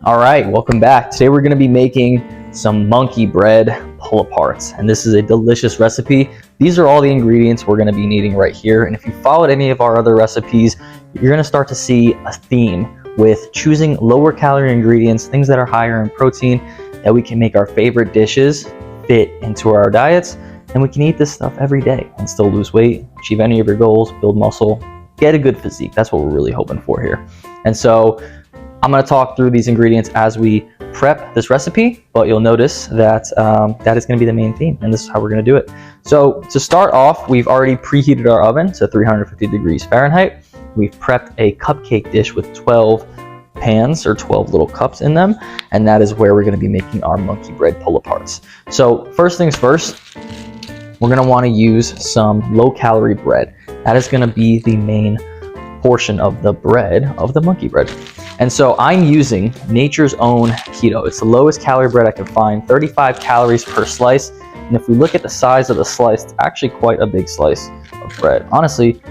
All right, welcome back. Today we're going to be making some monkey bread pull-aparts, and this is a delicious recipe. These are all the ingredients we're going to be needing right here, and if you followed any of our other recipes, you're going to start to see a theme with choosing lower calorie ingredients, things that are higher in protein, that we can make our favorite dishes fit into our diets, and we can eat this stuff every day and still lose weight, achieve any of your goals, build muscle, get a good physique. That's what we're really hoping for here. And so I'm going to talk through these ingredients as we prep this recipe, but you'll notice that that is going to be the main theme, and this is how we're going to do it. So to start off, we've already preheated our oven to 350 degrees Fahrenheit. We've prepped a cupcake dish with 12 pans or 12 little cups in them, and that is where we're going to be making our monkey bread pull-aparts. So first things first, we're going to want to use some low-calorie bread. That is going to be the main portion of the bread of the monkey bread. And so I'm using Nature's Own Keto. It's the lowest calorie bread I can find, 35 calories per slice. And if we look at the size of the slice, it's actually quite a big slice of bread. Honestly,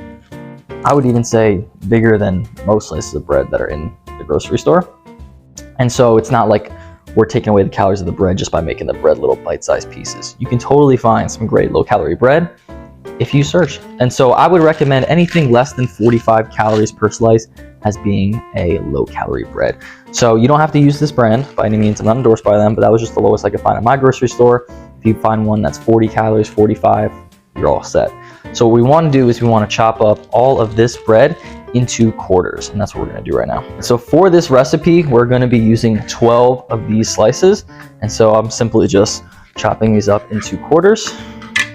I would even say bigger than most slices of bread that are in the grocery store. And so it's not like we're taking away the calories of the bread just by making the bread little bite-sized pieces. You can totally find some great low-calorie bread if you search. And so I would recommend anything less than 45 calories per slice as being a low-calorie bread. So you don't have to use this brand by any means. I'm not endorsed by them, but that was just the lowest I could find at my grocery store. If you find one that's 40 calories, 45, you're all set. So what we want to do is we want to chop up all of this bread into quarters, and that's what we're going to do right now. So for this recipe, we're going to be using 12 of these slices, and so I'm simply just chopping these up into quarters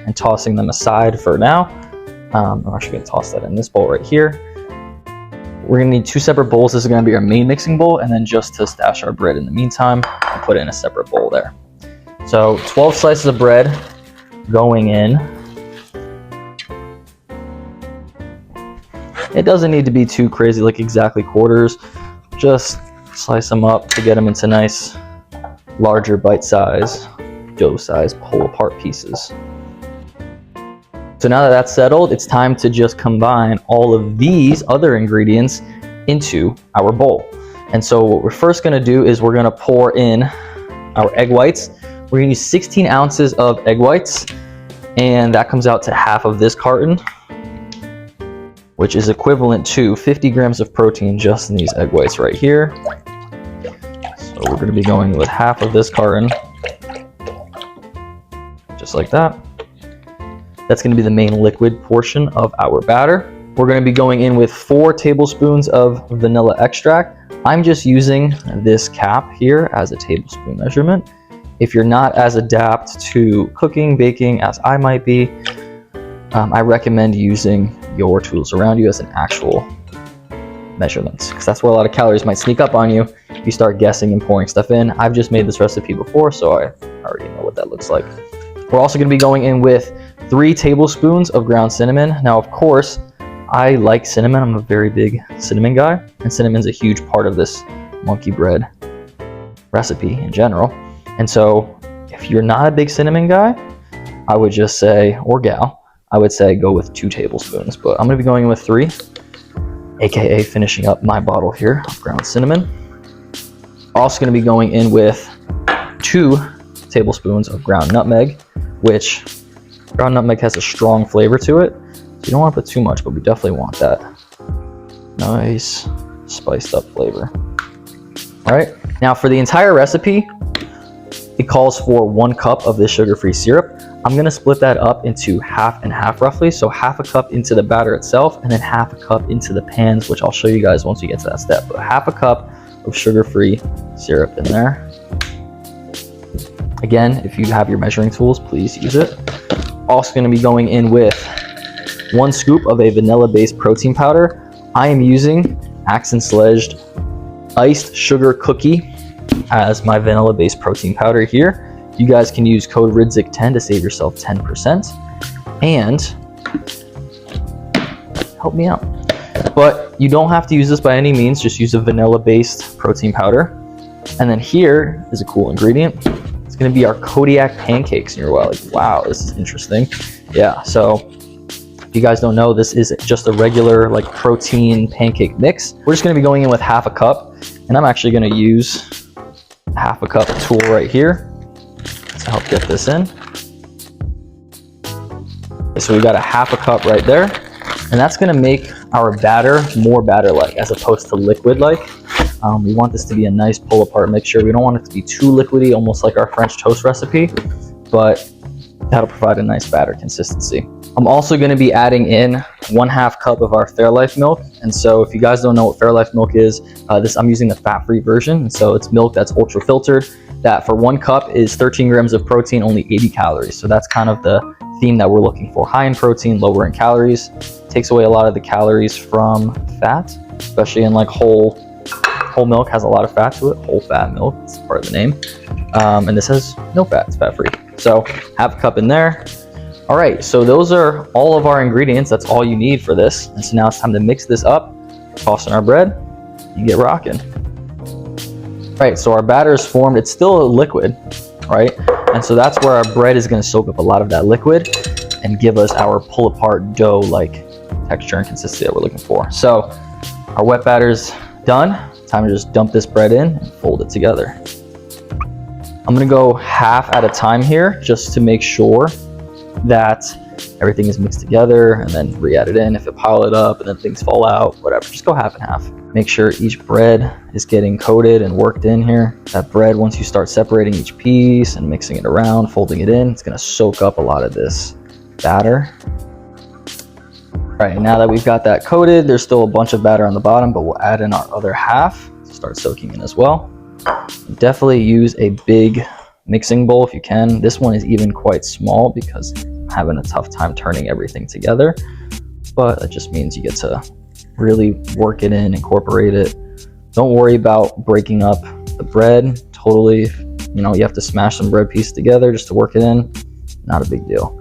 and tossing them aside for now. I'm actually going to toss that in this bowl right here. We're going to need two separate bowls. This is going to be our main mixing bowl, and then just to stash our bread in the meantime, I'll put it in a separate bowl there. So 12 slices of bread going in. It doesn't need to be too crazy, like exactly quarters. Just slice them up to get them into nice, larger bite-size, dough-sized pull-apart pieces. So now that that's settled, it's time to just combine all of these other ingredients into our bowl. And so what we're first going to do is we're going to pour in our egg whites. We're going to use 16 ounces of egg whites, and that comes out to half of this carton, which is equivalent to 50 grams of protein just in these egg whites right here. So we're going to be going with half of this carton, just like that. That's going to be the main liquid portion of our batter. We're going to be going in with 4 tablespoons of vanilla extract. I'm just using this cap here as a tablespoon measurement. If you're not as adept to cooking, baking as I might be, I recommend using your tools around you as an actual measurement, because that's where a lot of calories might sneak up on you if you start guessing and pouring stuff in. I've just made this recipe before, so I already know what that looks like. We're also going to be going in with 3 tablespoons of ground cinnamon. Now, of course, I like cinnamon. I'm a very big cinnamon guy, and cinnamon's a huge part of this monkey bread recipe in general. And so if you're not a big cinnamon guy, I would just say, or gal, I would say go with 2 tablespoons, but I'm going to be going in with 3, aka finishing up my bottle here of ground cinnamon. Also going to be going in with 2 tablespoons of ground nutmeg, which ground nutmeg has a strong flavor to it, so you don't want to put too much, but we definitely want that nice spiced up flavor. All right, now for the entire recipe, it calls for 1 cup of this sugar-free syrup. I'm going to split that up into half and half roughly, so half a cup into the batter itself and then half a cup into the pans, which I'll show you guys once we get to that step. But half a cup of sugar-free syrup in there. Again, if you have your measuring tools, please use it. Also going to be going in with 1 scoop of a vanilla-based protein powder. I am using Axe & Sledged iced sugar cookie as my vanilla-based protein powder here. You guys can use code RIDZIC10 to save yourself 10%. And help me out. But you don't have to use this by any means. Just use a vanilla-based protein powder. And then here is a cool ingredient. It's going to be our Kodiak pancakes. And you're like, wow, this is interesting. Yeah, so if you guys don't know, this is just a regular like protein pancake mix. We're just going to be going in with half a cup, and I'm actually going to use half a cup tool right here to help get this in. So we got a half a cup right there, and that's gonna make our batter more batter-like as opposed to liquid-like. We want this to be a nice pull-apart mixture. We don't want it to be too liquidy, almost like our French toast recipe, but that'll provide a nice batter consistency. I'm also gonna be adding in 1/2 cup of our Fairlife milk. And so if you guys don't know what Fairlife milk is, I'm using the fat-free version. And so it's milk that's ultra filtered, that for 1 cup is 13 grams of protein, only 80 calories. So that's kind of the theme that we're looking for. High in protein, lower in calories. Takes away a lot of the calories from fat, especially in like whole milk has a lot of fat to it. Whole fat milk, it's part of the name. And this has no fat, it's fat-free. So half a cup in there. All right, so those are all of our ingredients. That's all you need for this. And so now it's time to mix this up, toss in our bread, and get rocking. All right, so our batter is formed. It's still a liquid, right? And so that's where our bread is gonna soak up a lot of that liquid and give us our pull-apart dough-like texture and consistency that we're looking for. So our wet batter's done. Time to just dump this bread in and fold it together. I'm gonna go half at a time here just to make sure that everything is mixed together, and then re-add it in if it pile it up and then things fall out, whatever. Just go half and half. Make sure each bread is getting coated and worked in here. That bread, once you start separating each piece and mixing it around, folding it in, it's gonna soak up a lot of this batter. All right, now that we've got that coated, there's still a bunch of batter on the bottom, but we'll add in our other half to start soaking in as well. Definitely use a big mixing bowl if you can. This one is even quite small because I'm having a tough time turning everything together, but it just means you get to really work it in, incorporate it. Don't worry about breaking up the bread totally. You know, you have to smash some bread pieces together just to work it in. Not a big deal.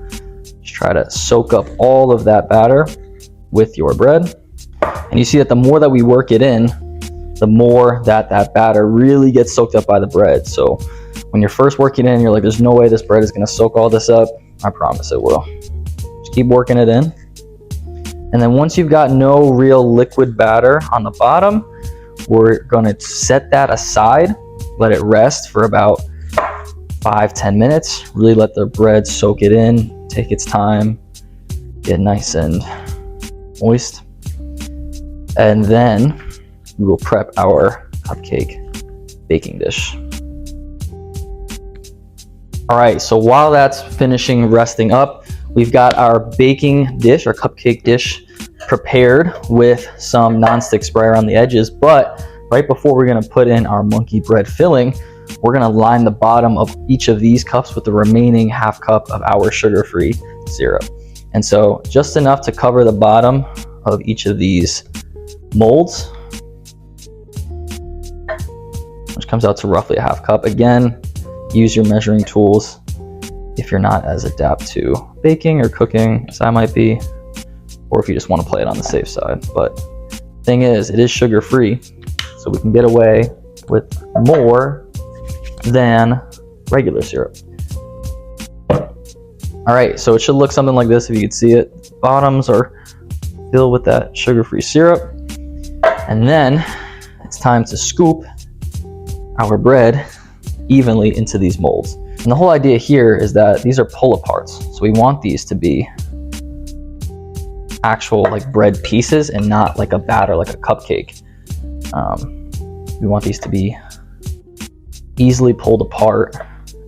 Just try to soak up all of that batter with your bread. And you see that the more that we work it in, the more that batter really gets soaked up by the bread. So when you're first working in, you're like, there's no way this bread is gonna soak all this up. I promise it will. Just keep working it in. And then once you've got no real liquid batter on the bottom, we're gonna set that aside, let it rest for about 5-10 minutes. Really let the bread soak it in, take its time, get nice and moist. And then we will prep our cupcake baking dish. All right, so while that's finishing resting up, we've got our baking dish, our cupcake dish, prepared with some nonstick spray around the edges. But right before we're gonna put in our monkey bread filling, we're gonna line the bottom of each of these cups with the remaining half cup of our sugar-free syrup. And so just enough to cover the bottom of each of these molds, which comes out to roughly a half cup. Again, use your measuring tools if you're not as adept to baking or cooking as I might be, or if you just want to play it on the safe side. But thing is, it is sugar-free, so we can get away with more than regular syrup. All right, so it should look something like this if you could see it. The bottoms are filled with that sugar-free syrup. And then it's time to scoop our bread evenly into these molds. And the whole idea here is that these are pull-aparts. So we want these to be actual like bread pieces and not like a batter, like a cupcake. We want these to be easily pulled apart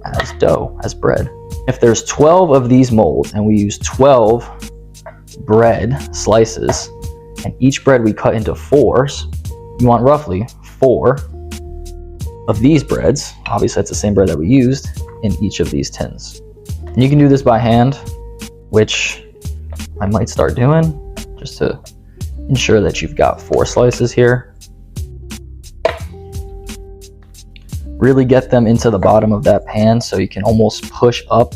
as dough, as bread. If there's 12 of these molds and we use 12 bread slices, and each bread we cut into 4s, you want roughly 4 of these breads. Obviously that's the same bread that we used in each of these tins. And you can do this by hand, which I might start doing just to ensure that you've got 4 slices here. Really get them into the bottom of that pan so you can almost push up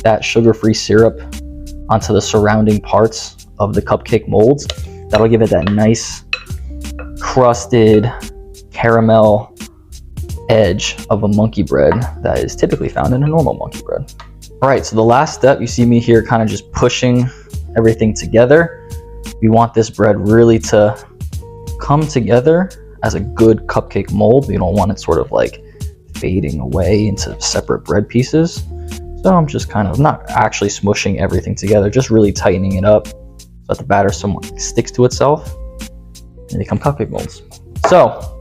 that sugar-free syrup onto the surrounding parts of the cupcake molds. That'll give it that nice crusted caramel edge of a monkey bread that is typically found in a normal monkey bread. All right, so the last step, you see me here kind of just pushing everything together. We want this bread really to come together as a good cupcake mold. We don't want it sort of like fading away into separate bread pieces. So I'm just kind of not actually smushing everything together, just really tightening it up so that the batter somewhat sticks to itself and they become cupcake molds. So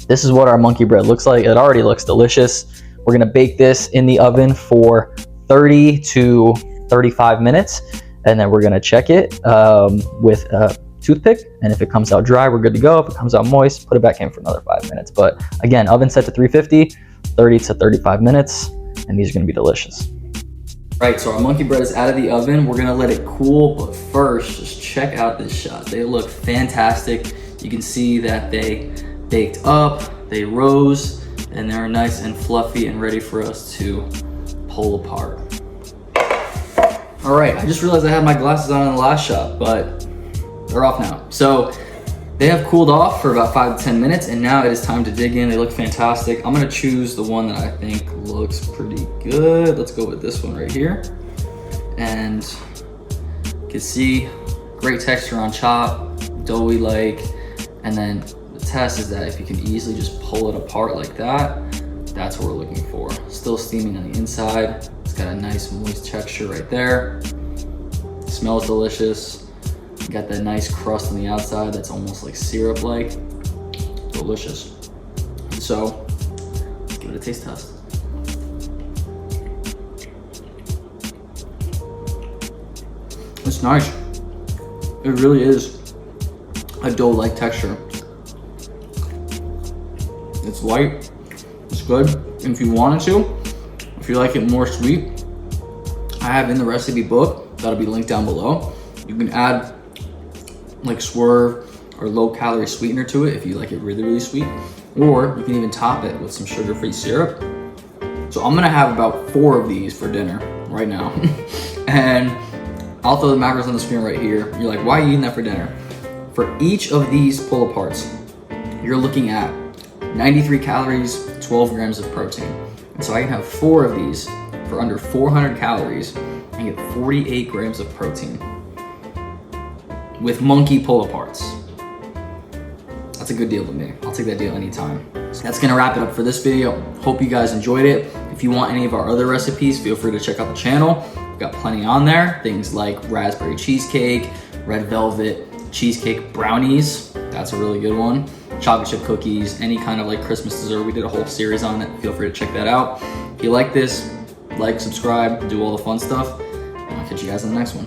this is what our monkey bread looks like. It already looks delicious. We're gonna bake this in the oven for 30 to 35 minutes, and then we're gonna check it with a toothpick, and if it comes out dry, we're good to go. If it comes out moist, put it back in for another 5 minutes. But again, oven set to 350, 30 to 35 minutes, and these are gonna be delicious. Right, so our monkey bread is out of the oven. We're gonna let it cool, but first, just check out this shot. They look fantastic. You can see that they baked up, they rose, and they're nice and fluffy and ready for us to pull apart. All right, I just realized I had my glasses on in the last shot, but they're off now. So they have cooled off for about 5 to 10 minutes, and now it is time to dig in. They look fantastic. I'm gonna choose the one that I think looks pretty good. Let's go with this one right here. And you can see great texture on top, doughy like, and then the test is that if you can easily just pull it apart like that, that's what we're looking for. Still steaming on the inside. It's got a nice moist texture right there. It smells delicious. Got that nice crust on the outside that's almost like syrup-like. Delicious. So, let's give it a taste test. It's nice. It really is a dough-like texture. It's light, it's good. And if you wanted to, if you like it more sweet, I have in the recipe book, that'll be linked down below. You can add like Swerve or low calorie sweetener to it if you like it really, really sweet. Or you can even top it with some sugar-free syrup. So I'm gonna have about 4 of these for dinner right now. And I'll throw the macros on the screen right here. You're like, why are you eating that for dinner? For each of these pull-aparts, you're looking at 93 calories, 12 grams of protein. And so I can have 4 of these for under 400 calories and get 48 grams of protein with monkey pull-aparts. That's a good deal to me. I'll take that deal anytime. So that's gonna wrap it up for this video. Hope you guys enjoyed it. If you want any of our other recipes, feel free to check out the channel. We've got plenty on there. Things like raspberry cheesecake, red velvet cheesecake brownies. That's a really good one. Chocolate chip cookies, any kind of like Christmas dessert. We did a whole series on it. Feel free to check that out. If you like this, like, subscribe, do all the fun stuff. And I'll catch you guys in the next one.